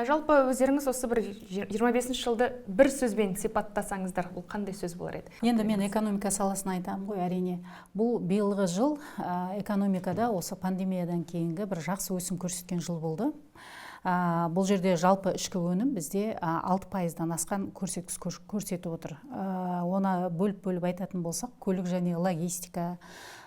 Жалпы өздеріңіз осы бір 25 жылды бір сөзбен сипаттасаңыздар, бұл қандай сөз болар еді? Енді мен экономика саласын айтамын ғой, әрине. Бұл биылғы жыл экономикада осы пандемиядан кейінгі бір жақсы өсім көрсеткен жыл болды. Бұл жерде жалпы ішкі өнім бізде 6%-дан асқан көрсеткіш көрсетіп отыр. Оны бөліп айтатын болсақ, көлік және логистика,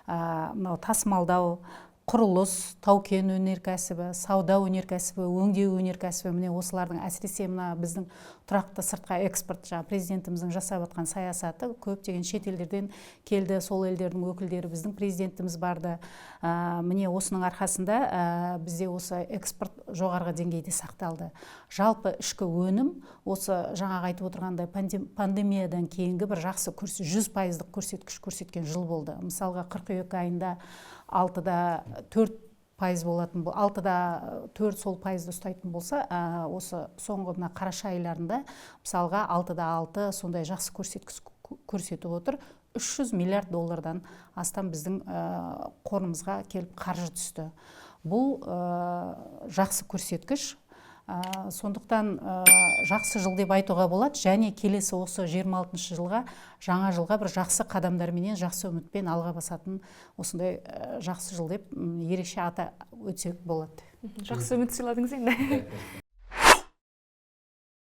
тасымалдау, құрылыс, тау-кен өнеркәсібі, сауда өнеркәсібі, өңдеу өнеркәсібі, міне осылардың әсіресе мына біздің тұрақты сыртқа экспорт, президентіміздің жасап жатқан саясаты, көптеген шетелдерден келді, сол елдердің өкілдері, біздің президентіміз барды. Міне осының арқасында бізде осы экспорт жоғарғы деңгейде сақталды. Жалпы ішкі өнім осы жаңағы айтып отырғандай пандемиядан кейінгі бір жақсы 100%-дық көрсеткіш көрсеткен жыл болды. Мысалға қыркүйек айында 6-да 4% болатын, 6-да 4 сол пайызды ұстайтын болса, осы соңғы қараша айларында мысалға 6-да 6 сондай жақсы көрсеткіш көрсетіп отыр. 300 миллиард доллардан астам біздің қорымызға келіп қаржы түсті. Бұл жақсы көрсеткіш. Сондықтан жақсы жыл деп айтуға болады, және келесі осы 26 жылға, жаңа жылға бір жақсы қадамдарменен, жақсы үмітпен алға басатын осындай жақсы жыл деп ерекше ата өтсек болады. Жақсы үміт сыйладыңыз енді.